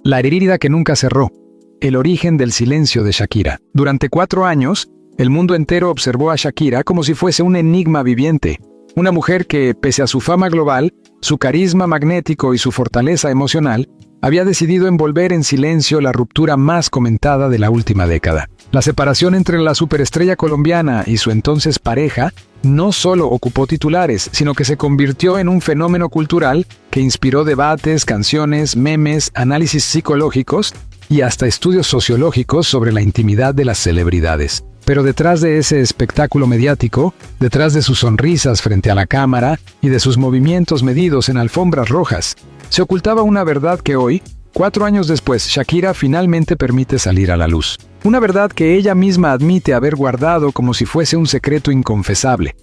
La herida que nunca cerró. El origen del silencio de Shakira. Durante 4 años, el mundo entero observó a Shakira como si fuese un enigma viviente. Una mujer que, pese a su fama global, su carisma magnético y su fortaleza emocional, había decidido envolver en silencio la ruptura más comentada de la última década. La separación entre la superestrella colombiana y su entonces pareja no solo ocupó titulares, sino que se convirtió en un fenómeno cultural que inspiró debates, canciones, memes, análisis psicológicos y hasta estudios sociológicos sobre la intimidad de las celebridades. Pero detrás de ese espectáculo mediático, detrás de sus sonrisas frente a la cámara y de sus movimientos medidos en alfombras rojas, se ocultaba una verdad que hoy, 4 años después, Shakira finalmente permite salir a la luz. Una verdad que ella misma admite haber guardado como si fuese un secreto inconfesable.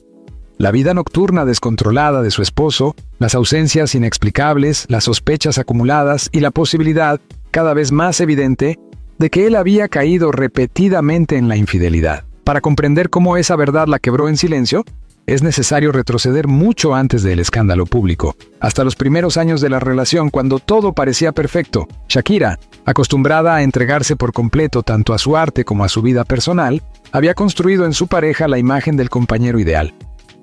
La vida nocturna descontrolada de su esposo, las ausencias inexplicables, las sospechas acumuladas y la posibilidad, cada vez más evidente, de que él había caído repetidamente en la infidelidad. Para comprender cómo esa verdad la quebró en silencio, es necesario retroceder mucho antes del escándalo público, hasta los primeros años de la relación cuando todo parecía perfecto. Shakira, acostumbrada a entregarse por completo tanto a su arte como a su vida personal, había construido en su pareja la imagen del compañero ideal.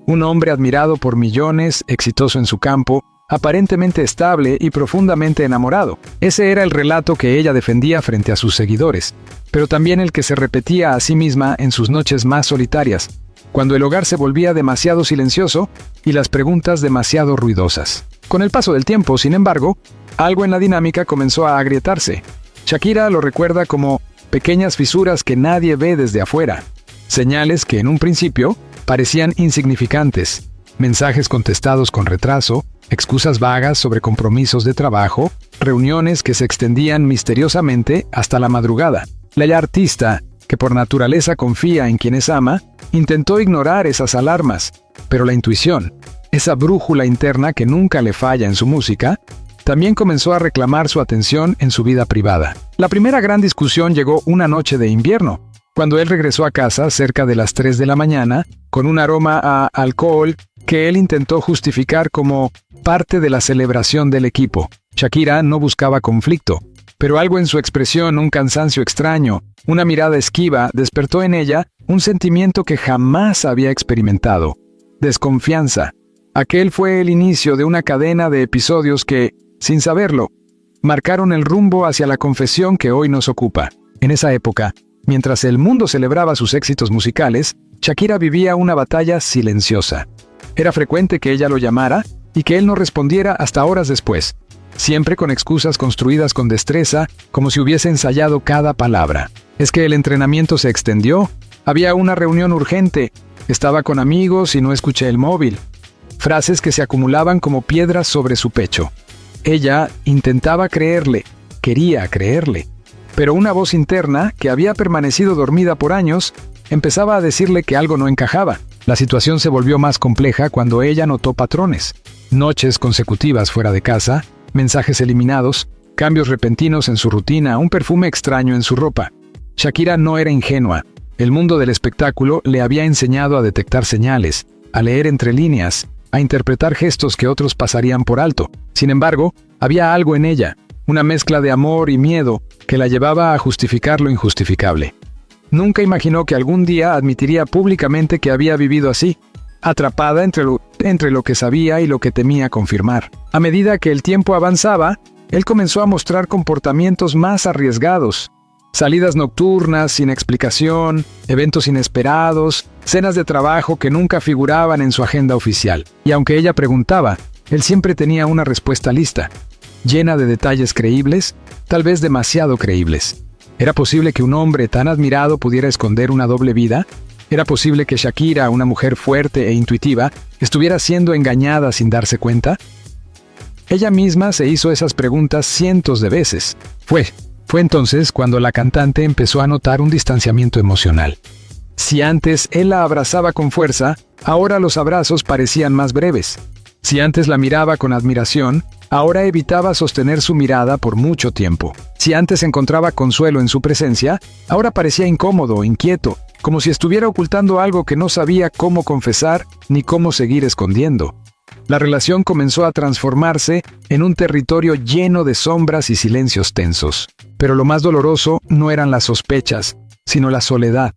Un hombre admirado por millones, exitoso en su campo, aparentemente estable y profundamente enamorado. Ese era el relato que ella defendía frente a sus seguidores, pero también el que se repetía a sí misma en sus noches más solitarias, cuando el hogar se volvía demasiado silencioso y las preguntas demasiado ruidosas. Con el paso del tiempo, sin embargo, algo en la dinámica comenzó a agrietarse. Shakira lo recuerda como pequeñas fisuras que nadie ve desde afuera, señales que en un principio parecían insignificantes, mensajes contestados con retraso, excusas vagas sobre compromisos de trabajo, reuniones que se extendían misteriosamente hasta la madrugada. La artista, que por naturaleza confía en quienes ama, intentó ignorar esas alarmas, pero la intuición, esa brújula interna que nunca le falla en su música, también comenzó a reclamar su atención en su vida privada. La primera gran discusión llegó una noche de invierno, cuando él regresó a casa cerca de las 3 de la mañana, con un aroma a alcohol que él intentó justificar como parte de la celebración del equipo. Shakira no buscaba conflicto, pero algo en su expresión, un cansancio extraño, una mirada esquiva, despertó en ella un sentimiento que jamás había experimentado: desconfianza. Aquel fue el inicio de una cadena de episodios que, sin saberlo, marcaron el rumbo hacia la confesión que hoy nos ocupa. En esa época, mientras el mundo celebraba sus éxitos musicales, Shakira vivía una batalla silenciosa. Era frecuente que ella lo llamara y que él no respondiera hasta horas después, siempre con excusas construidas con destreza, como si hubiese ensayado cada palabra. Es que el entrenamiento se extendió, había una reunión urgente, estaba con amigos y no escuché el móvil. Frases que se acumulaban como piedras sobre su pecho. Ella intentaba creerle, quería creerle, pero una voz interna, que había permanecido dormida por años, empezaba a decirle que algo no encajaba. La situación se volvió más compleja cuando ella notó patrones: noches consecutivas fuera de casa, mensajes eliminados, cambios repentinos en su rutina, un perfume extraño en su ropa. Shakira no era ingenua. El mundo del espectáculo le había enseñado a detectar señales, a leer entre líneas, a interpretar gestos que otros pasarían por alto. Sin embargo, había algo en ella, una mezcla de amor y miedo que la llevaba a justificar lo injustificable. Nunca imaginó que algún día admitiría públicamente que había vivido así, atrapada entre lo que sabía y lo que temía confirmar. A medida que el tiempo avanzaba, él comenzó a mostrar comportamientos más arriesgados: salidas nocturnas sin explicación, eventos inesperados, cenas de trabajo que nunca figuraban en su agenda oficial. Y aunque ella preguntaba, él siempre tenía una respuesta lista, llena de detalles creíbles, tal vez demasiado creíbles. ¿Era posible que un hombre tan admirado pudiera esconder una doble vida? ¿Era posible que Shakira, una mujer fuerte e intuitiva, estuviera siendo engañada sin darse cuenta? Ella misma se hizo esas preguntas cientos de veces. Fue entonces cuando la cantante empezó a notar un distanciamiento emocional. Si antes él la abrazaba con fuerza, ahora los abrazos parecían más breves. Si antes la miraba con admiración, ahora evitaba sostener su mirada por mucho tiempo. Si antes encontraba consuelo en su presencia, ahora parecía incómodo, inquieto, como si estuviera ocultando algo que no sabía cómo confesar ni cómo seguir escondiendo. La relación comenzó a transformarse en un territorio lleno de sombras y silencios tensos. Pero lo más doloroso no eran las sospechas, sino la soledad.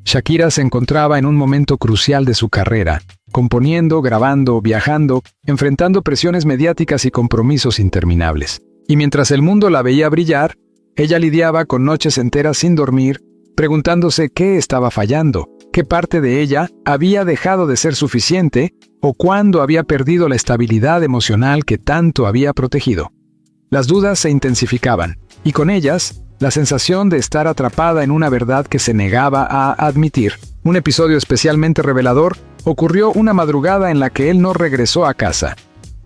Shakira se encontraba en un momento crucial de su carrera, componiendo, grabando, viajando, enfrentando presiones mediáticas y compromisos interminables. Y mientras el mundo la veía brillar, ella lidiaba con noches enteras sin dormir, preguntándose qué estaba fallando, qué parte de ella había dejado de ser suficiente o cuándo había perdido la estabilidad emocional que tanto había protegido. Las dudas se intensificaban, y con ellas, la sensación de estar atrapada en una verdad que se negaba a admitir. Un episodio especialmente revelador ocurrió una madrugada en la que él no regresó a casa.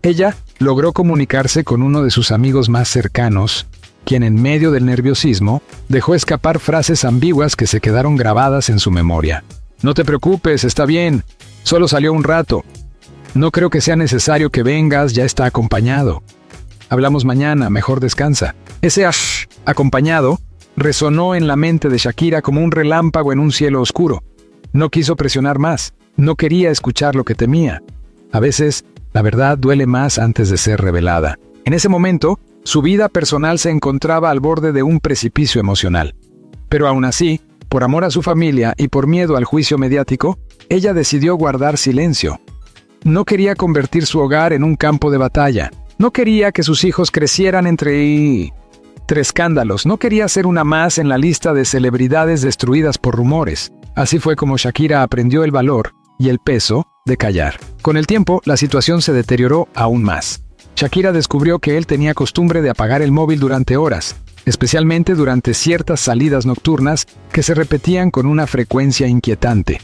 Ella logró comunicarse con uno de sus amigos más cercanos, quien en medio del nerviosismo dejó escapar frases ambiguas que se quedaron grabadas en su memoria. «No te preocupes, está bien. Solo salió un rato. No creo que sea necesario que vengas, ya está acompañado. Hablamos mañana, mejor descansa». Ese acompañado resonó en la mente de Shakira como un relámpago en un cielo oscuro. No quiso presionar más, no quería escuchar lo que temía. A veces, la verdad duele más antes de ser revelada. En ese momento, su vida personal se encontraba al borde de un precipicio emocional. Pero aún así, por amor a su familia y por miedo al juicio mediático, ella decidió guardar silencio. No quería convertir su hogar en un campo de batalla. No quería que sus hijos crecieran entre escándalos. No quería ser una más en la lista de celebridades destruidas por rumores. Así fue como Shakira aprendió el valor y el peso de callar. Con el tiempo, la situación se deterioró aún más. Shakira descubrió que él tenía costumbre de apagar el móvil durante horas, especialmente durante ciertas salidas nocturnas que se repetían con una frecuencia inquietante.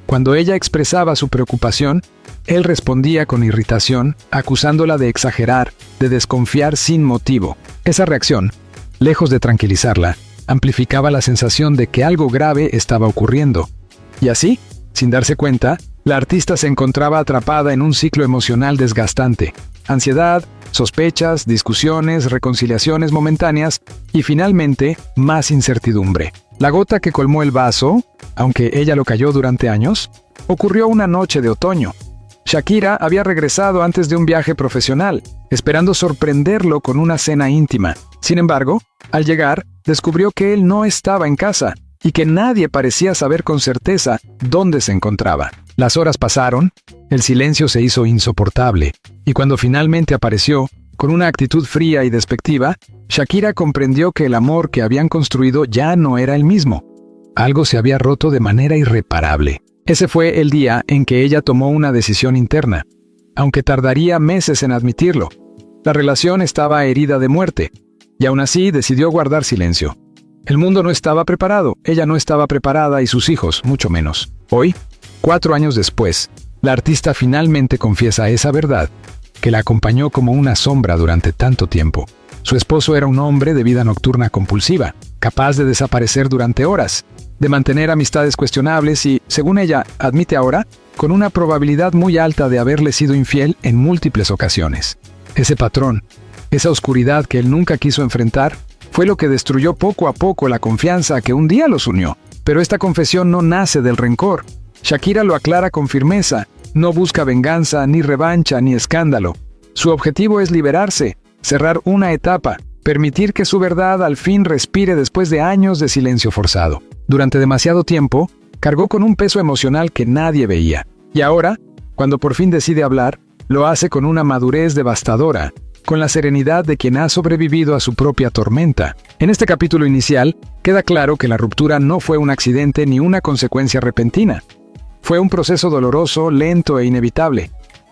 Cuando ella expresaba su preocupación, él respondía con irritación, acusándola de exagerar, de desconfiar sin motivo. Esa reacción, lejos de tranquilizarla, amplificaba la sensación de que algo grave estaba ocurriendo. Y así, sin darse cuenta, la artista se encontraba atrapada en un ciclo emocional desgastante. Ansiedad, sospechas, discusiones, reconciliaciones momentáneas y finalmente, más incertidumbre. La gota que colmó el vaso, aunque ella lo calló durante años, ocurrió una noche de otoño. Shakira había regresado antes de un viaje profesional, esperando sorprenderlo con una cena íntima. Sin embargo, al llegar, descubrió que él no estaba en casa y que nadie parecía saber con certeza dónde se encontraba. Las horas pasaron, el silencio se hizo insoportable, y cuando finalmente apareció, con una actitud fría y despectiva, Shakira comprendió que el amor que habían construido ya no era el mismo. Algo se había roto de manera irreparable. Ese fue el día en que ella tomó una decisión interna, aunque tardaría meses en admitirlo. La relación estaba herida de muerte, y aún así decidió guardar silencio. El mundo no estaba preparado, ella no estaba preparada y sus hijos, mucho menos. Hoy, 4 años después, la artista finalmente confiesa esa verdad, que la acompañó como una sombra durante tanto tiempo. Su esposo era un hombre de vida nocturna compulsiva, capaz de desaparecer durante horas, de mantener amistades cuestionables y, según ella admite ahora, con una probabilidad muy alta de haberle sido infiel en múltiples ocasiones. Ese patrón, esa oscuridad que él nunca quiso enfrentar, fue lo que destruyó poco a poco la confianza que un día los unió. Pero esta confesión no nace del rencor. Shakira lo aclara con firmeza, no busca venganza, ni revancha, ni escándalo. Su objetivo es liberarse, cerrar una etapa, permitir que su verdad al fin respire después de años de silencio forzado. Durante demasiado tiempo, cargó con un peso emocional que nadie veía. Y ahora, cuando por fin decide hablar, lo hace con una madurez devastadora, con la serenidad de quien ha sobrevivido a su propia tormenta. En este capítulo inicial, queda claro que la ruptura no fue un accidente ni una consecuencia repentina. Fue un proceso doloroso, lento e inevitable,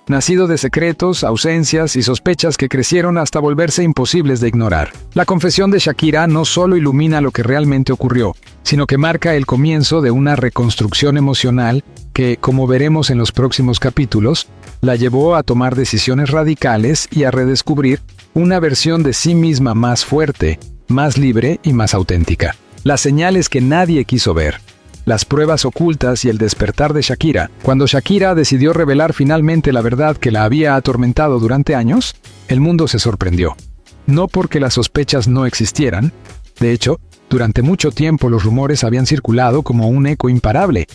nacido de secretos, ausencias y sospechas que crecieron hasta volverse imposibles de ignorar. La confesión de Shakira no solo ilumina lo que realmente ocurrió, sino que marca el comienzo de una reconstrucción emocional que, como veremos en los próximos capítulos, la llevó a tomar decisiones radicales y a redescubrir una versión de sí misma más fuerte, más libre y más auténtica. Las señales que nadie quiso ver, las pruebas ocultas y el despertar de Shakira. Cuando Shakira decidió revelar finalmente la verdad que la había atormentado durante años, el mundo se sorprendió. No porque las sospechas no existieran. De hecho, durante mucho tiempo los rumores habían circulado como un eco imparable.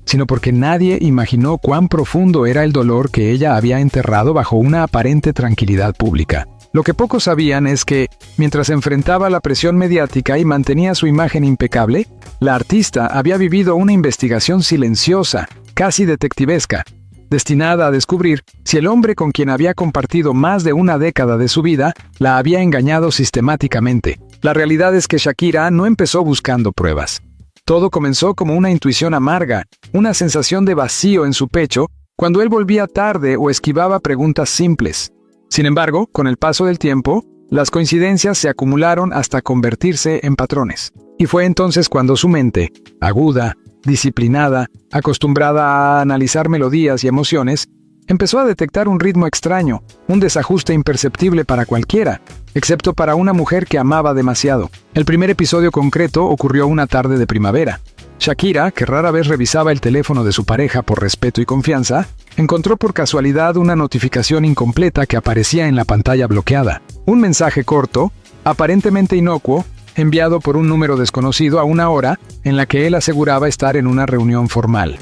sino porque nadie imaginó cuán profundo era el dolor que ella había enterrado bajo una aparente tranquilidad pública. Lo que pocos sabían es que, mientras enfrentaba la presión mediática y mantenía su imagen impecable, la artista había vivido una investigación silenciosa, casi detectivesca, destinada a descubrir si el hombre con quien había compartido más de una década de su vida la había engañado sistemáticamente. La realidad es que Shakira no empezó buscando pruebas. Todo comenzó como una intuición amarga, una sensación de vacío en su pecho, cuando él volvía tarde o esquivaba preguntas simples. Sin embargo, con el paso del tiempo, las coincidencias se acumularon hasta convertirse en patrones. Y fue entonces cuando su mente, aguda, disciplinada, acostumbrada a analizar melodías y emociones, empezó a detectar un ritmo extraño, un desajuste imperceptible para cualquiera, excepto para una mujer que amaba demasiado. El primer episodio concreto ocurrió una tarde de primavera. Shakira, que rara vez revisaba el teléfono de su pareja por respeto y confianza, encontró por casualidad una notificación incompleta que aparecía en la pantalla bloqueada. Un mensaje corto, aparentemente inocuo, enviado por un número desconocido a una hora en la que él aseguraba estar en una reunión formal.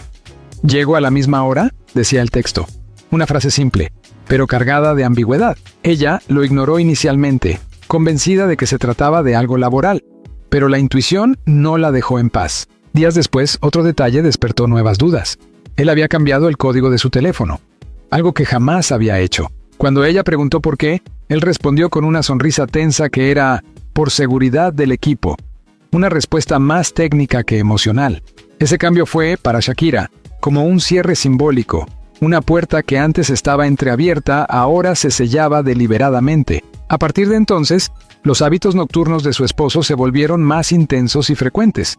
«¿Llego a la misma hora?», decía el texto. Una frase simple, pero cargada de ambigüedad. Ella lo ignoró inicialmente, convencida de que se trataba de algo laboral, pero la intuición no la dejó en paz. Días después, otro detalle despertó nuevas dudas. Él había cambiado el código de su teléfono, algo que jamás había hecho. Cuando ella preguntó por qué, él respondió con una sonrisa tensa que era «por seguridad del equipo», una respuesta más técnica que emocional. Ese cambio fue, para Shakira, como un cierre simbólico. Una puerta que antes estaba entreabierta ahora se sellaba deliberadamente. A partir de entonces, los hábitos nocturnos de su esposo se volvieron más intensos y frecuentes.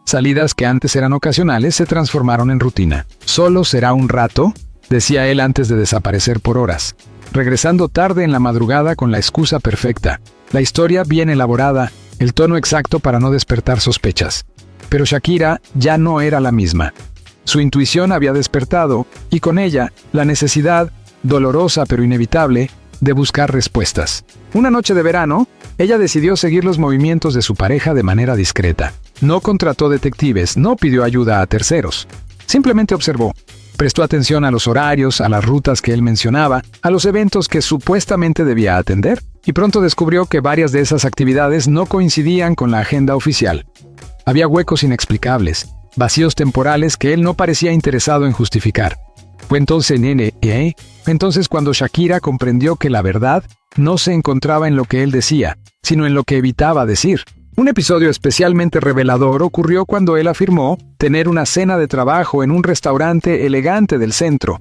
Salidas que antes eran ocasionales se transformaron en rutina. «Solo será un rato», decía él antes de desaparecer por horas, regresando tarde en la madrugada con la excusa perfecta, la historia bien elaborada, el tono exacto para no despertar sospechas. Pero Shakira ya no era la misma. Su intuición había despertado, y con ella, la necesidad, dolorosa pero inevitable, de buscar respuestas. Una noche de verano, ella decidió seguir los movimientos de su pareja de manera discreta. No contrató detectives, no pidió ayuda a terceros. Simplemente observó. Prestó atención a los horarios, a las rutas que él mencionaba, a los eventos que supuestamente debía atender, y pronto descubrió que varias de esas actividades no coincidían con la agenda oficial. Había huecos inexplicables, vacíos temporales que él no parecía interesado en justificar. Fue entonces cuando Shakira comprendió que la verdad no se encontraba en lo que él decía, sino en lo que evitaba decir. Un episodio especialmente revelador ocurrió cuando él afirmó tener una cena de trabajo en un restaurante elegante del centro.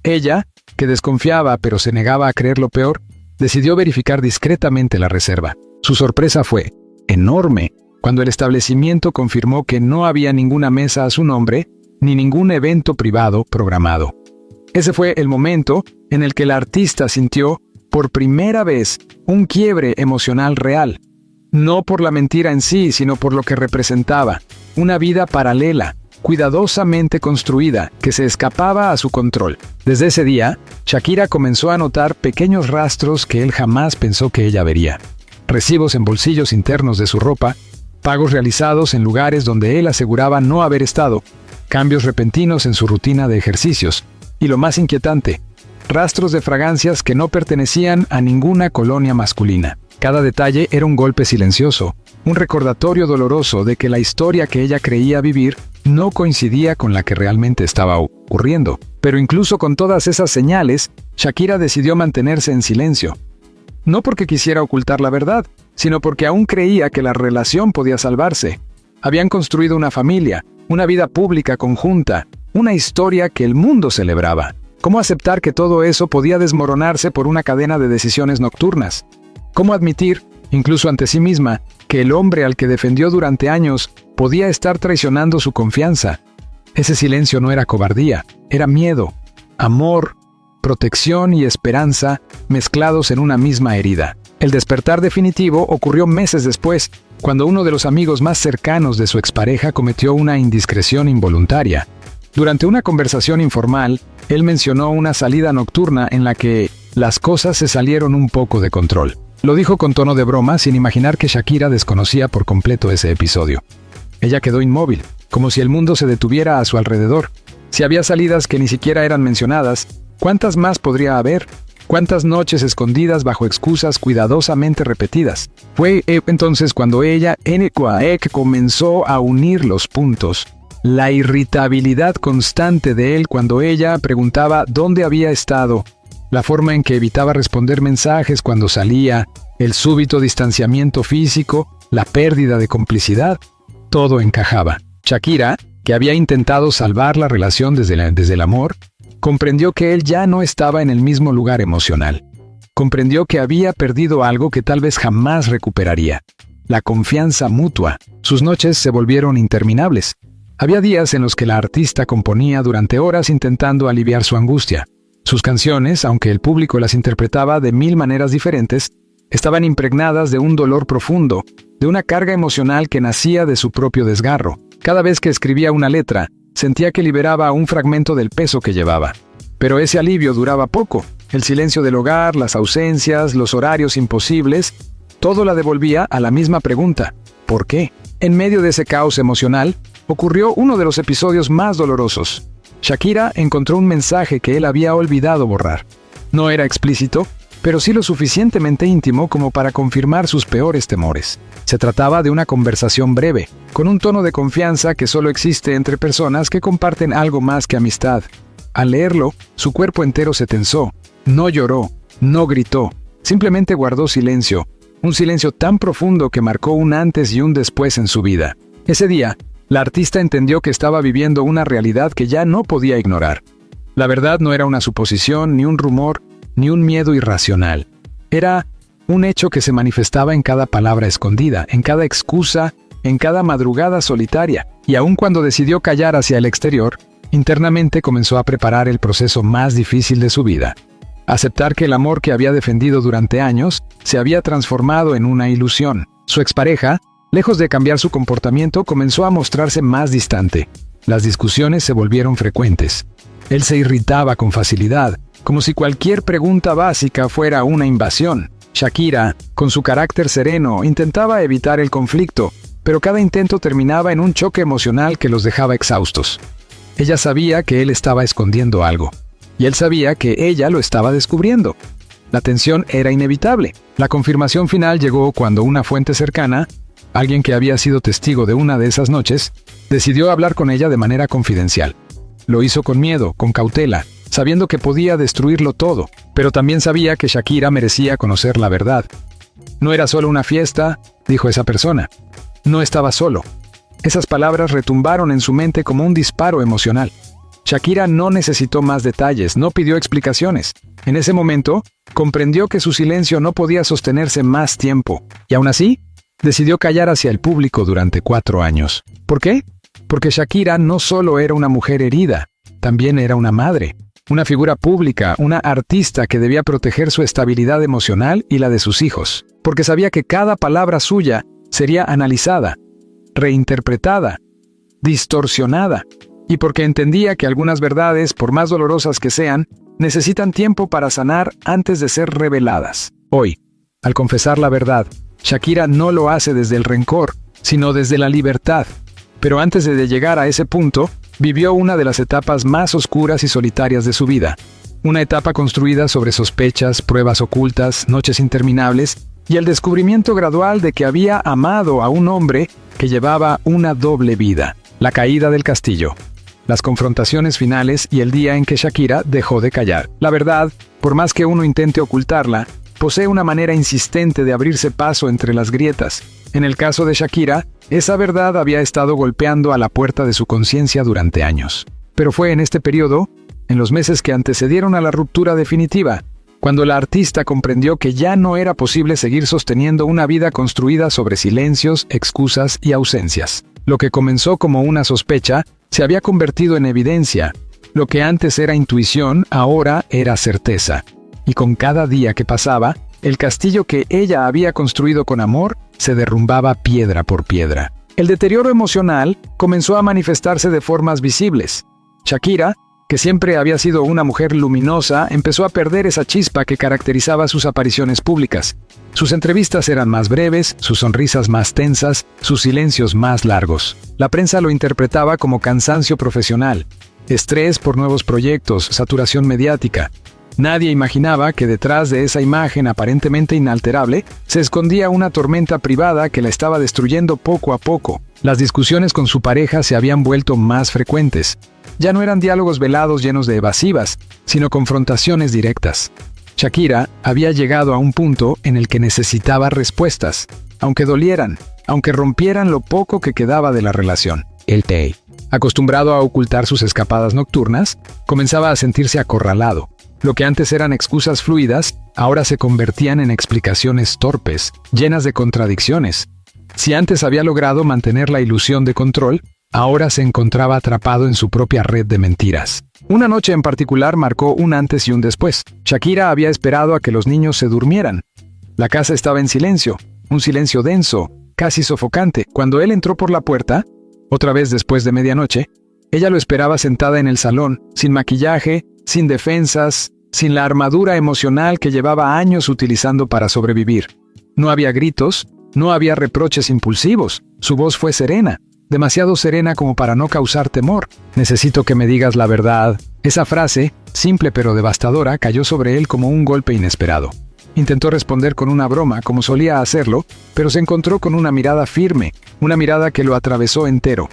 Ella, que desconfiaba pero se negaba a creer lo peor, decidió verificar discretamente la reserva. Su sorpresa fue enorme cuando el establecimiento confirmó que no había ninguna mesa a su nombre ni ningún evento privado programado. Ese fue el momento en el que la artista sintió, por primera vez, un quiebre emocional real. No por la mentira en sí, sino por lo que representaba, una vida paralela, cuidadosamente construida, que se escapaba a su control. Desde ese día, Shakira comenzó a notar pequeños rastros que él jamás pensó que ella vería. Recibos en bolsillos internos de su ropa, pagos realizados en lugares donde él aseguraba no haber estado, cambios repentinos en su rutina de ejercicios, y lo más inquietante, rastros de fragancias que no pertenecían a ninguna colonia masculina. Cada detalle era un golpe silencioso, un recordatorio doloroso de que la historia que ella creía vivir no coincidía con la que realmente estaba ocurriendo. Pero incluso con todas esas señales, Shakira decidió mantenerse en silencio. No porque quisiera ocultar la verdad, sino porque aún creía que la relación podía salvarse. Habían construido una familia, una vida pública conjunta, una historia que el mundo celebraba. ¿Cómo aceptar que todo eso podía desmoronarse por una cadena de decisiones nocturnas? ¿Cómo admitir, incluso ante sí misma, que el hombre al que defendió durante años podía estar traicionando su confianza? Ese silencio no era cobardía, era miedo, amor, protección y esperanza mezclados en una misma herida. El despertar definitivo ocurrió meses después, cuando uno de los amigos más cercanos de su expareja cometió una indiscreción involuntaria. Durante una conversación informal, él mencionó una salida nocturna en la que las cosas se salieron un poco de control. Lo dijo con tono de broma, sin imaginar que Shakira desconocía por completo ese episodio. Ella quedó inmóvil, como si el mundo se detuviera a su alrededor. Si había salidas que ni siquiera eran mencionadas, ¿cuántas más podría haber? ¿Cuántas noches escondidas bajo excusas cuidadosamente repetidas? Fue entonces cuando ella, comenzó a unir los puntos. La irritabilidad constante de él cuando ella preguntaba dónde había estado, la forma en que evitaba responder mensajes cuando salía, el súbito distanciamiento físico, la pérdida de complicidad, todo encajaba. Shakira, que había intentado salvar la relación desde el amor, comprendió que él ya no estaba en el mismo lugar emocional. Comprendió que había perdido algo que tal vez jamás recuperaría: la confianza mutua. Sus noches se volvieron interminables. Había días en los que la artista componía durante horas intentando aliviar su angustia. Sus canciones, aunque el público las interpretaba de 1000 maneras diferentes, estaban impregnadas de un dolor profundo, de una carga emocional que nacía de su propio desgarro. Cada vez que escribía una letra, sentía que liberaba un fragmento del peso que llevaba. Pero ese alivio duraba poco. El silencio del hogar, las ausencias, los horarios imposibles, todo la devolvía a la misma pregunta: ¿por qué? En medio de ese caos emocional, ocurrió uno de los episodios más dolorosos. Shakira encontró un mensaje que él había olvidado borrar. No era explícito, pero sí lo suficientemente íntimo como para confirmar sus peores temores. Se trataba de una conversación breve, con un tono de confianza que solo existe entre personas que comparten algo más que amistad. Al leerlo, su cuerpo entero se tensó. No lloró, no gritó, simplemente guardó silencio, un silencio tan profundo que marcó un antes y un después en su vida. Ese día, la artista entendió que estaba viviendo una realidad que ya no podía ignorar. La verdad no era una suposición, ni un rumor, ni un miedo irracional. Era un hecho que se manifestaba en cada palabra escondida, en cada excusa, en cada madrugada solitaria. Y aun cuando decidió callar hacia el exterior, internamente comenzó a preparar el proceso más difícil de su vida: aceptar que el amor que había defendido durante años se había transformado en una ilusión. Su expareja, lejos de cambiar su comportamiento, comenzó a mostrarse más distante. Las discusiones se volvieron frecuentes. Él se irritaba con facilidad, como si cualquier pregunta básica fuera una invasión. Shakira, con su carácter sereno, intentaba evitar el conflicto, pero cada intento terminaba en un choque emocional que los dejaba exhaustos. Ella sabía que él estaba escondiendo algo, y él sabía que ella lo estaba descubriendo. La tensión era inevitable. La confirmación final llegó cuando una fuente cercana, alguien que había sido testigo de una de esas noches, decidió hablar con ella de manera confidencial. Lo hizo con miedo, con cautela, sabiendo que podía destruirlo todo, pero también sabía que Shakira merecía conocer la verdad. No era solo una fiesta, dijo esa persona. No estaba solo. Esas palabras retumbaron en su mente como un disparo emocional. Shakira no necesitó más detalles, no pidió explicaciones. En ese momento, comprendió que su silencio no podía sostenerse más tiempo, y aún así, decidió callar hacia el público durante 4 años. ¿Por qué? Porque Shakira no solo era una mujer herida, también era una madre, una figura pública, una artista que debía proteger su estabilidad emocional y la de sus hijos. Porque sabía que cada palabra suya sería analizada, reinterpretada, distorsionada, y porque entendía que algunas verdades, por más dolorosas que sean, necesitan tiempo para sanar antes de ser reveladas. Hoy, al confesar la verdad, Shakira no lo hace desde el rencor, sino desde la libertad. Pero antes de llegar a ese punto, vivió una de las etapas más oscuras y solitarias de su vida. Una etapa construida sobre sospechas, pruebas ocultas, noches interminables y el descubrimiento gradual de que había amado a un hombre que llevaba una doble vida. La caída del castillo, las confrontaciones finales y el día en que Shakira dejó de callar. La verdad, por más que uno intente ocultarla, posee una manera insistente de abrirse paso entre las grietas. En el caso de Shakira, esa verdad había estado golpeando a la puerta de su conciencia durante años. Pero fue en este periodo, en los meses que antecedieron a la ruptura definitiva, cuando la artista comprendió que ya no era posible seguir sosteniendo una vida construida sobre silencios, excusas y ausencias. Lo que comenzó como una sospecha se había convertido en evidencia. Lo que antes era intuición, ahora era certeza. Y con cada día que pasaba, el castillo que ella había construido con amor se derrumbaba piedra por piedra. El deterioro emocional comenzó a manifestarse de formas visibles. Shakira, que siempre había sido una mujer luminosa, empezó a perder esa chispa que caracterizaba sus apariciones públicas. Sus entrevistas eran más breves, sus sonrisas más tensas, sus silencios más largos. La prensa lo interpretaba como cansancio profesional, estrés por nuevos proyectos, saturación mediática. Nadie imaginaba que detrás de esa imagen aparentemente inalterable se escondía una tormenta privada que la estaba destruyendo poco a poco. Las discusiones con su pareja se habían vuelto más frecuentes. Ya no eran diálogos velados llenos de evasivas, sino confrontaciones directas. Shakira había llegado a un punto en el que necesitaba respuestas, aunque dolieran, aunque rompieran lo poco que quedaba de la relación. El Tay, acostumbrado a ocultar sus escapadas nocturnas, comenzaba a sentirse acorralado. Lo que antes eran excusas fluidas, ahora se convertían en explicaciones torpes, llenas de contradicciones. Si antes había logrado mantener la ilusión de control, ahora se encontraba atrapado en su propia red de mentiras. Una noche en particular marcó un antes y un después. Shakira había esperado a que los niños se durmieran. La casa estaba en silencio, un silencio denso, casi sofocante. Cuando él entró por la puerta, otra vez después de medianoche, ella lo esperaba sentada en el salón, sin maquillaje, sin defensas, sin la armadura emocional que llevaba años utilizando para sobrevivir. No había gritos, no había reproches impulsivos. Su voz fue serena, demasiado serena como para no causar temor. «Necesito que me digas la verdad». Esa frase, simple pero devastadora, cayó sobre él como un golpe inesperado. Intentó responder con una broma, como solía hacerlo, pero se encontró con una mirada firme, una mirada que lo atravesó entero.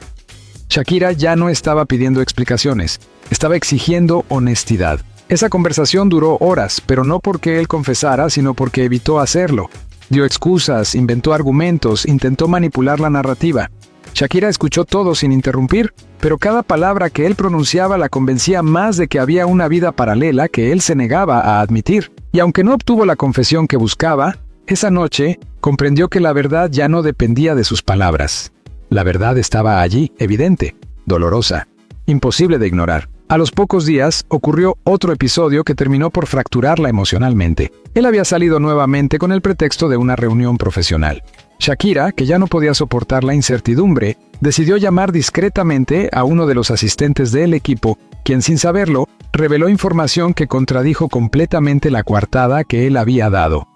Shakira ya no estaba pidiendo explicaciones, estaba exigiendo honestidad. Esa conversación duró horas, pero no porque él confesara, sino porque evitó hacerlo. Dio excusas, inventó argumentos, intentó manipular la narrativa. Shakira escuchó todo sin interrumpir, pero cada palabra que él pronunciaba la convencía más de que había una vida paralela que él se negaba a admitir. Y aunque no obtuvo la confesión que buscaba, esa noche comprendió que la verdad ya no dependía de sus palabras. La verdad estaba allí, evidente, dolorosa, imposible de ignorar. A los pocos días ocurrió otro episodio que terminó por fracturarla emocionalmente. Él había salido nuevamente con el pretexto de una reunión profesional. Shakira, que ya no podía soportar la incertidumbre, decidió llamar discretamente a uno de los asistentes del equipo, quien sin saberlo, reveló información que contradijo completamente la coartada que él había dado.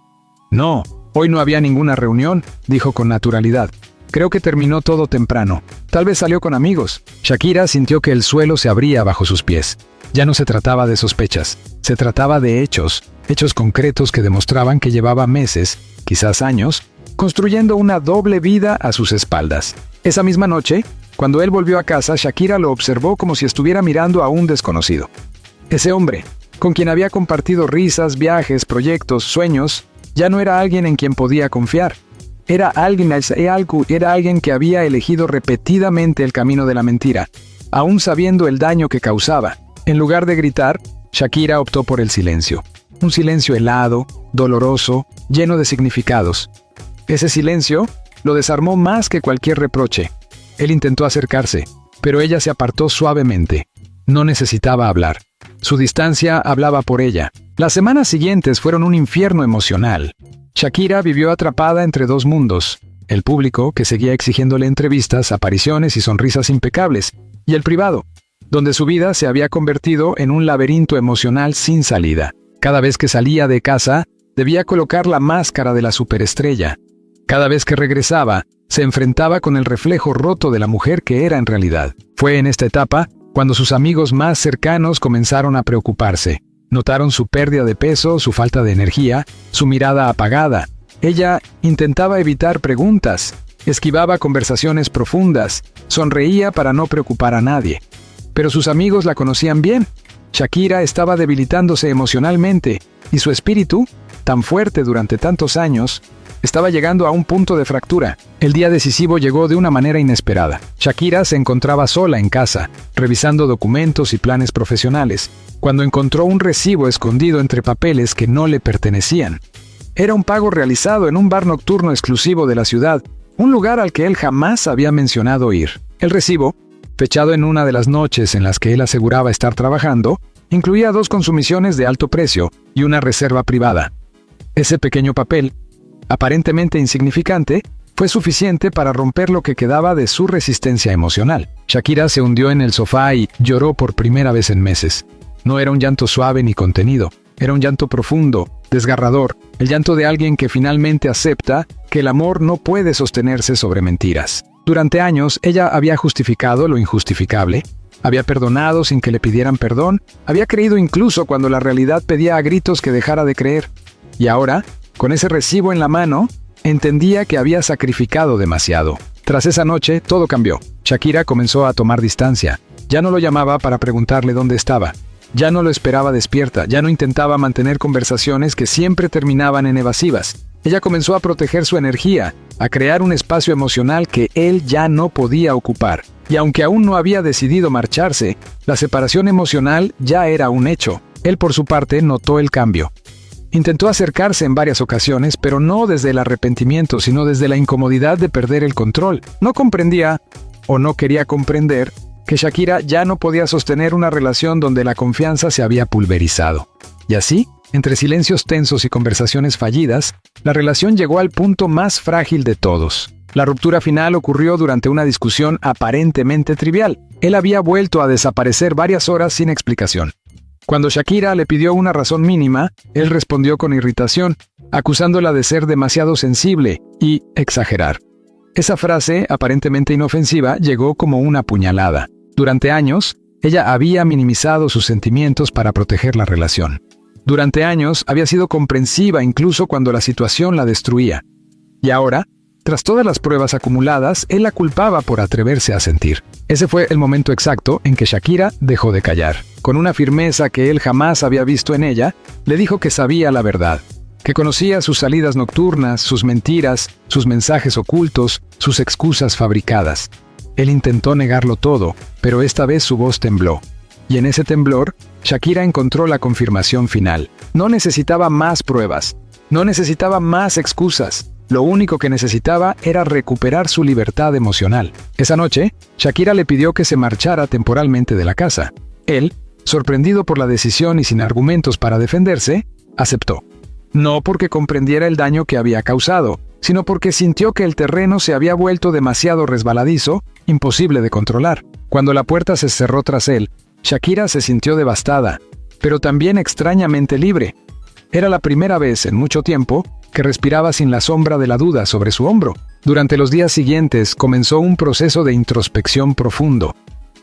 «No, hoy no había ninguna reunión», dijo con naturalidad. «Creo que terminó todo temprano. Tal vez salió con amigos». Shakira sintió que el suelo se abría bajo sus pies. Ya no se trataba de sospechas, se trataba de hechos concretos que demostraban que llevaba meses, quizás años, construyendo una doble vida a sus espaldas. Esa misma noche, cuando él volvió a casa, Shakira lo observó como si estuviera mirando a un desconocido. Ese hombre, con quien había compartido risas, viajes, proyectos, sueños, ya no era alguien en quien podía confiar. Era alguien que había elegido repetidamente el camino de la mentira, aún sabiendo el daño que causaba. En lugar de gritar, Shakira optó por el silencio. Un silencio helado, doloroso, lleno de significados. Ese silencio lo desarmó más que cualquier reproche. Él intentó acercarse, pero ella se apartó suavemente. No necesitaba hablar. Su distancia hablaba por ella. Las semanas siguientes fueron un infierno emocional. Shakira vivió atrapada entre dos mundos: el público, que seguía exigiéndole entrevistas, apariciones y sonrisas impecables, y el privado, donde su vida se había convertido en un laberinto emocional sin salida. Cada vez que salía de casa, debía colocar la máscara de la superestrella. Cada vez que regresaba, se enfrentaba con el reflejo roto de la mujer que era en realidad. Fue en esta etapa cuando sus amigos más cercanos comenzaron a preocuparse. Notaron su pérdida de peso, su falta de energía, su mirada apagada. Ella intentaba evitar preguntas, esquivaba conversaciones profundas, sonreía para no preocupar a nadie. Pero sus amigos la conocían bien. Shakira estaba debilitándose emocionalmente, y su espíritu, tan fuerte durante tantos años, estaba llegando a un punto de fractura. El día decisivo llegó de una manera inesperada. Shakira se encontraba sola en casa, revisando documentos y planes profesionales, cuando encontró un recibo escondido entre papeles que no le pertenecían. Era un pago realizado en un bar nocturno exclusivo de la ciudad, un lugar al que él jamás había mencionado ir. El recibo, fechado en una de las noches en las que él aseguraba estar trabajando, incluía 2 consumiciones de alto precio y una reserva privada. Ese pequeño papel, aparentemente insignificante, fue suficiente para romper lo que quedaba de su resistencia emocional. Shakira se hundió en el sofá y lloró por primera vez en meses. No era un llanto suave ni contenido, era un llanto profundo, desgarrador, el llanto de alguien que finalmente acepta que el amor no puede sostenerse sobre mentiras. Durante años, ella había justificado lo injustificable, había perdonado sin que le pidieran perdón, había creído incluso cuando la realidad pedía a gritos que dejara de creer. Y ahora, con ese recibo en la mano, entendía que había sacrificado demasiado. Tras esa noche, todo cambió. Shakira comenzó a tomar distancia. Ya no lo llamaba para preguntarle dónde estaba. Ya no lo esperaba despierta. Ya no intentaba mantener conversaciones que siempre terminaban en evasivas. Ella comenzó a proteger su energía, a crear un espacio emocional que él ya no podía ocupar. Y aunque aún no había decidido marcharse, la separación emocional ya era un hecho. Él, por su parte, notó el cambio. Intentó acercarse en varias ocasiones, pero no desde el arrepentimiento, sino desde la incomodidad de perder el control. No comprendía, o no quería comprender, que Shakira ya no podía sostener una relación donde la confianza se había pulverizado. Y así, entre silencios tensos y conversaciones fallidas, la relación llegó al punto más frágil de todos. La ruptura final ocurrió durante una discusión aparentemente trivial. Él había vuelto a desaparecer varias horas sin explicación. Cuando Shakira le pidió una razón mínima, él respondió con irritación, acusándola de ser demasiado sensible y exagerar. Esa frase, aparentemente inofensiva, llegó como una puñalada. Durante años, ella había minimizado sus sentimientos para proteger la relación. Durante años, había sido comprensiva incluso cuando la situación la destruía. Y ahora, tras todas las pruebas acumuladas, él la culpaba por atreverse a sentir. Ese fue el momento exacto en que Shakira dejó de callar. Con una firmeza que él jamás había visto en ella, le dijo que sabía la verdad, que conocía sus salidas nocturnas, sus mentiras, sus mensajes ocultos, sus excusas fabricadas. Él intentó negarlo todo, pero esta vez su voz tembló. Y en ese temblor, Shakira encontró la confirmación final. No necesitaba más pruebas, no necesitaba más excusas. Lo único que necesitaba era recuperar su libertad emocional. Esa noche, Shakira le pidió que se marchara temporalmente de la casa. Él, sorprendido por la decisión y sin argumentos para defenderse, aceptó. No porque comprendiera el daño que había causado, sino porque sintió que el terreno se había vuelto demasiado resbaladizo, imposible de controlar. Cuando la puerta se cerró tras él, Shakira se sintió devastada, pero también extrañamente libre. Era la primera vez en mucho tiempo que respiraba sin la sombra de la duda sobre su hombro. Durante los días siguientes comenzó un proceso de introspección profundo.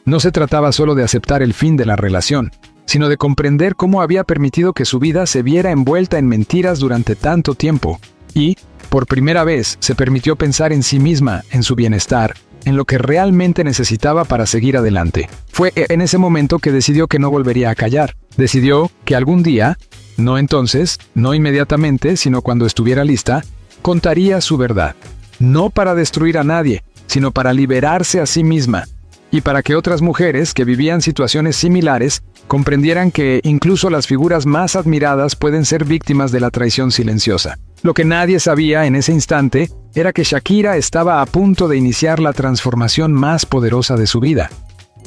No se trataba solo de aceptar el fin de la relación, sino de comprender cómo había permitido que su vida se viera envuelta en mentiras durante tanto tiempo. Y, por primera vez, se permitió pensar en sí misma, en su bienestar, en lo que realmente necesitaba para seguir adelante. Fue en ese momento que decidió que no volvería a callar. Decidió que algún día, no entonces, no inmediatamente, sino cuando estuviera lista, contaría su verdad. No para destruir a nadie, sino para liberarse a sí misma. Y para que otras mujeres que vivían situaciones similares comprendieran que incluso las figuras más admiradas pueden ser víctimas de la traición silenciosa. Lo que nadie sabía en ese instante era que Shakira estaba a punto de iniciar la transformación más poderosa de su vida.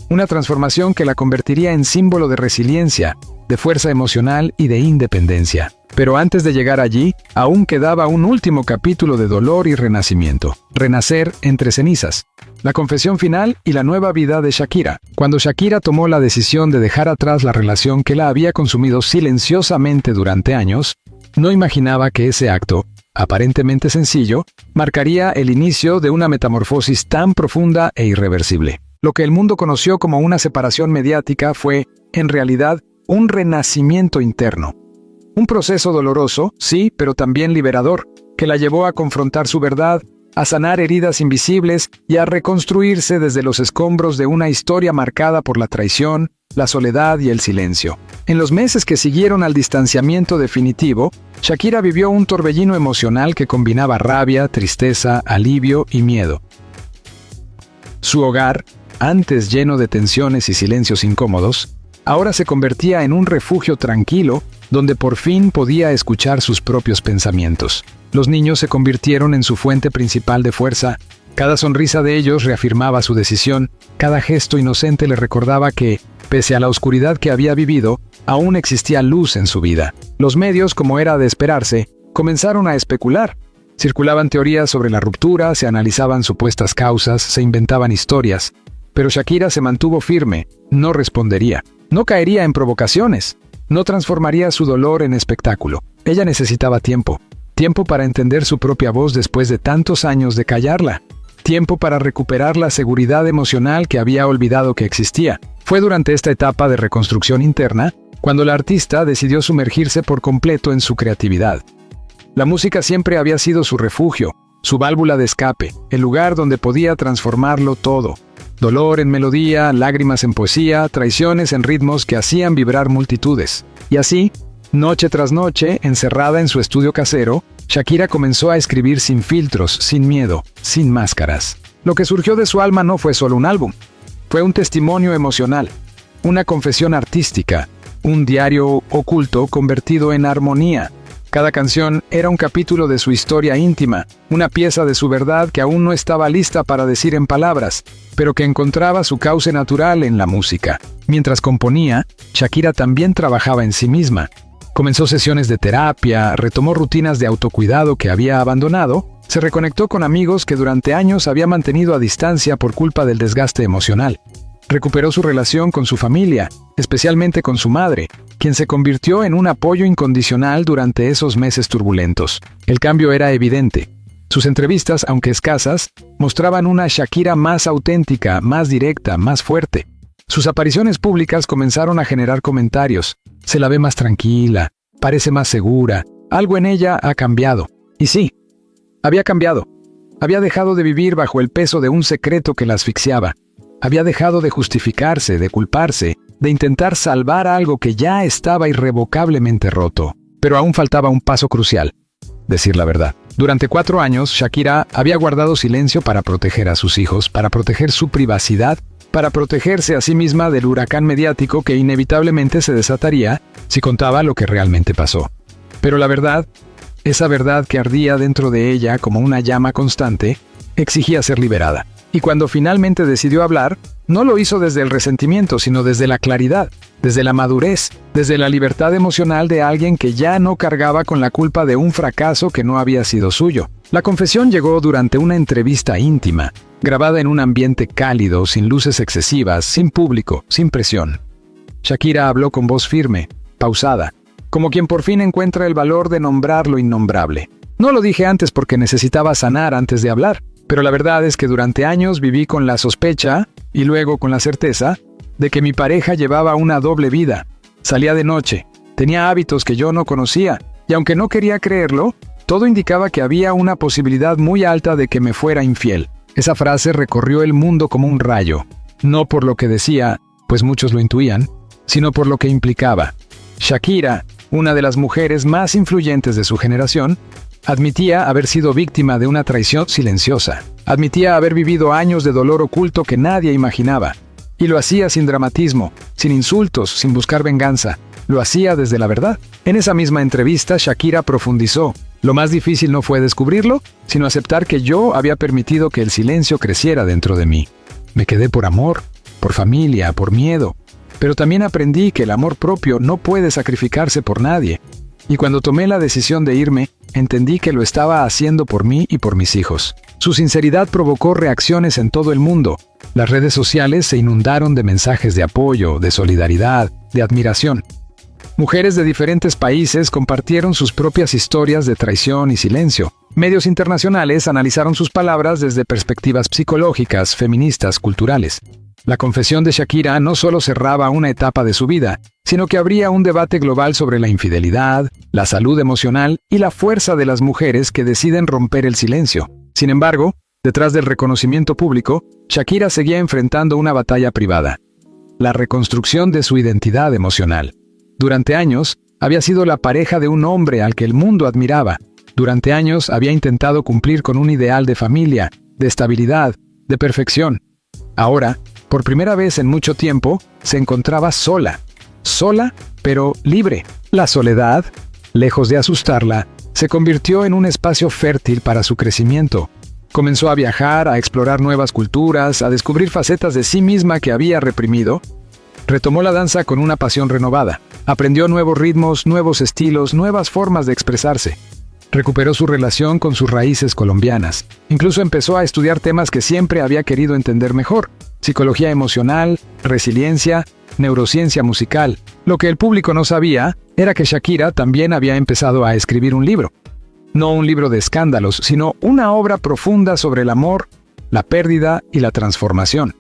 Una transformación que la convertiría en símbolo de resiliencia, de fuerza emocional y de independencia. Pero antes de llegar allí, aún quedaba un último capítulo de dolor y renacimiento. Renacer entre cenizas. La confesión final y la nueva vida de Shakira. Cuando Shakira tomó la decisión de dejar atrás la relación que la había consumido silenciosamente durante años, no imaginaba que ese acto, aparentemente sencillo, marcaría el inicio de una metamorfosis tan profunda e irreversible. Lo que el mundo conoció como una separación mediática fue, en realidad, un renacimiento interno. Un proceso doloroso, sí, pero también liberador, que la llevó a confrontar su verdad, a sanar heridas invisibles y a reconstruirse desde los escombros de una historia marcada por la traición, la soledad y el silencio. En los meses que siguieron al distanciamiento definitivo, Shakira vivió un torbellino emocional que combinaba rabia, tristeza, alivio y miedo. Su hogar, antes lleno de tensiones y silencios incómodos, ahora se convertía en un refugio tranquilo donde por fin podía escuchar sus propios pensamientos. Los niños se convirtieron en su fuente principal de fuerza. Cada sonrisa de ellos reafirmaba su decisión, cada gesto inocente le recordaba que, pese a la oscuridad que había vivido, aún existía luz en su vida. Los medios, como era de esperarse, comenzaron a especular. Circulaban teorías sobre la ruptura, se analizaban supuestas causas, se inventaban historias. Pero Shakira se mantuvo firme, no respondería, no caería en provocaciones, no transformaría su dolor en espectáculo. Ella necesitaba tiempo, tiempo para entender su propia voz después de tantos años de callarla, tiempo para recuperar la seguridad emocional que había olvidado que existía. Fue durante esta etapa de reconstrucción interna cuando la artista decidió sumergirse por completo en su creatividad. La música siempre había sido su refugio, su válvula de escape, el lugar donde podía transformarlo todo. Dolor en melodía, lágrimas en poesía, traiciones en ritmos que hacían vibrar multitudes. Y así, noche tras noche, encerrada en su estudio casero, Shakira comenzó a escribir sin filtros, sin miedo, sin máscaras. Lo que surgió de su alma no fue solo un álbum. Fue un testimonio emocional, una confesión artística, un diario oculto convertido en armonía. Cada canción era un capítulo de su historia íntima, una pieza de su verdad que aún no estaba lista para decir en palabras, pero que encontraba su cauce natural en la música. Mientras componía, Shakira también trabajaba en sí misma. Comenzó sesiones de terapia, retomó rutinas de autocuidado que había abandonado, se reconectó con amigos que durante años había mantenido a distancia por culpa del desgaste emocional. Recuperó su relación con su familia, especialmente con su madre, quien se convirtió en un apoyo incondicional durante esos meses turbulentos. El cambio era evidente. Sus entrevistas, aunque escasas, mostraban una Shakira más auténtica, más directa, más fuerte. Sus apariciones públicas comenzaron a generar comentarios. Se la ve más tranquila, parece más segura, algo en ella ha cambiado. Y sí, había cambiado. Había dejado de vivir bajo el peso de un secreto que la asfixiaba. Había dejado de justificarse, de culparse, de intentar salvar algo que ya estaba irrevocablemente roto. Pero aún faltaba un paso crucial: decir la verdad. Durante 4 años, Shakira había guardado silencio para proteger a sus hijos, para proteger su privacidad, para protegerse a sí misma del huracán mediático que inevitablemente se desataría si contaba lo que realmente pasó. Pero la verdad, esa verdad que ardía dentro de ella como una llama constante, exigía ser liberada. Y cuando finalmente decidió hablar, no lo hizo desde el resentimiento, sino desde la claridad, desde la madurez, desde la libertad emocional de alguien que ya no cargaba con la culpa de un fracaso que no había sido suyo. La confesión llegó durante una entrevista íntima, grabada en un ambiente cálido, sin luces excesivas, sin público, sin presión. Shakira habló con voz firme, pausada, como quien por fin encuentra el valor de nombrar lo innombrable. No lo dije antes porque necesitaba sanar antes de hablar. Pero la verdad es que durante años viví con la sospecha, y luego con la certeza, de que mi pareja llevaba una doble vida. Salía de noche, tenía hábitos que yo no conocía, y aunque no quería creerlo, todo indicaba que había una posibilidad muy alta de que me fuera infiel. Esa frase recorrió el mundo como un rayo, no por lo que decía, pues muchos lo intuían, sino por lo que implicaba. Shakira, una de las mujeres más influyentes de su generación, admitía haber sido víctima de una traición silenciosa. Admitía haber vivido años de dolor oculto que nadie imaginaba. Y lo hacía sin dramatismo, sin insultos, sin buscar venganza. Lo hacía desde la verdad. En esa misma entrevista, Shakira profundizó. Lo más difícil no fue descubrirlo, sino aceptar que yo había permitido que el silencio creciera dentro de mí. Me quedé por amor, por familia, por miedo. Pero también aprendí que el amor propio no puede sacrificarse por nadie. Y cuando tomé la decisión de irme, entendí que lo estaba haciendo por mí y por mis hijos. Su sinceridad provocó reacciones en todo el mundo. Las redes sociales se inundaron de mensajes de apoyo, de solidaridad, de admiración. Mujeres de diferentes países compartieron sus propias historias de traición y silencio. Medios internacionales analizaron sus palabras desde perspectivas psicológicas, feministas, culturales. La confesión de Shakira no solo cerraba una etapa de su vida, sino que abría un debate global sobre la infidelidad, la salud emocional y la fuerza de las mujeres que deciden romper el silencio. Sin embargo, detrás del reconocimiento público, Shakira seguía enfrentando una batalla privada: la reconstrucción de su identidad emocional. Durante años, había sido la pareja de un hombre al que el mundo admiraba. Durante años había intentado cumplir con un ideal de familia, de estabilidad, de perfección. Ahora, por primera vez en mucho tiempo, se encontraba sola, pero libre. La soledad, lejos de asustarla, se convirtió en un espacio fértil para su crecimiento. Comenzó a viajar, a explorar nuevas culturas, a descubrir facetas de sí misma que había reprimido. Retomó la danza con una pasión renovada. Aprendió nuevos ritmos, nuevos estilos, nuevas formas de expresarse. Recuperó su relación con sus raíces colombianas. Incluso empezó a estudiar temas que siempre había querido entender mejor: psicología emocional, resiliencia, neurociencia musical. Lo que el público no sabía era que Shakira también había empezado a escribir un libro. No un libro de escándalos, sino una obra profunda sobre el amor, la pérdida y la transformación.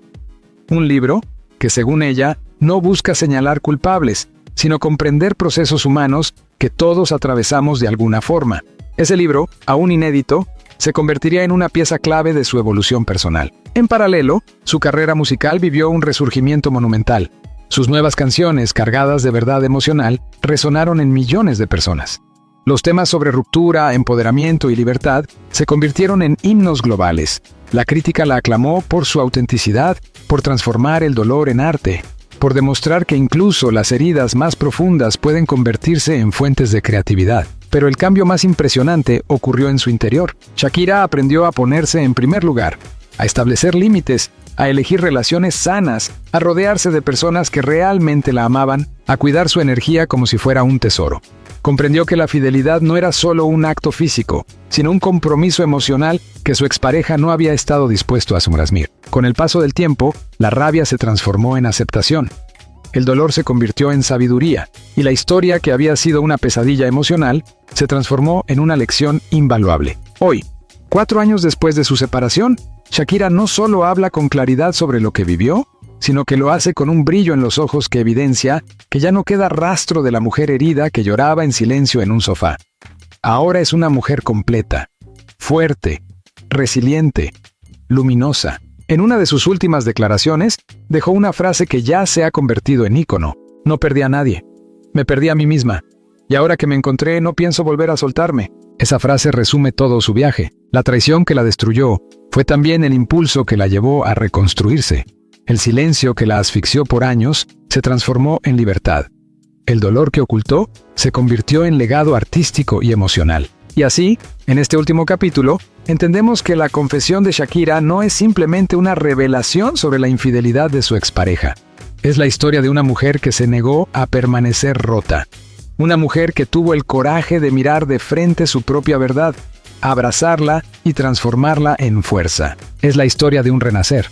Un libro que, según ella, no busca señalar culpables, sino comprender procesos humanos que todos atravesamos de alguna forma. Ese libro, aún inédito, se convertiría en una pieza clave de su evolución personal. En paralelo, su carrera musical vivió un resurgimiento monumental. Sus nuevas canciones, cargadas de verdad emocional, resonaron en millones de personas. Los temas sobre ruptura, empoderamiento y libertad se convirtieron en himnos globales. La crítica la aclamó por su autenticidad, por transformar el dolor en arte, por demostrar que incluso las heridas más profundas pueden convertirse en fuentes de creatividad. Pero el cambio más impresionante ocurrió en su interior. Shakira aprendió a ponerse en primer lugar, a establecer límites, a elegir relaciones sanas, a rodearse de personas que realmente la amaban, a cuidar su energía como si fuera un tesoro. Comprendió que la fidelidad no era solo un acto físico, sino un compromiso emocional que su expareja no había estado dispuesto a asumir. Con el paso del tiempo, la rabia se transformó en aceptación. El dolor se convirtió en sabiduría, y la historia, que había sido una pesadilla emocional, se transformó en una lección invaluable. Hoy, 4 años después de su separación, Shakira no solo habla con claridad sobre lo que vivió, sino que lo hace con un brillo en los ojos que evidencia que ya no queda rastro de la mujer herida que lloraba en silencio en un sofá. Ahora es una mujer completa, fuerte, resiliente, luminosa. En una de sus últimas declaraciones, dejó una frase que ya se ha convertido en ícono: no perdí a nadie, me perdí a mí misma, y ahora que me encontré no pienso volver a soltarme. Esa frase resume todo su viaje. La traición que la destruyó fue también el impulso que la llevó a reconstruirse. El silencio que la asfixió por años se transformó en libertad. El dolor que ocultó se convirtió en legado artístico y emocional. Y así, en este último capítulo, entendemos que la confesión de Shakira no es simplemente una revelación sobre la infidelidad de su expareja. Es la historia de una mujer que se negó a permanecer rota. Una mujer que tuvo el coraje de mirar de frente su propia verdad, abrazarla y transformarla en fuerza. Es la historia de un renacer.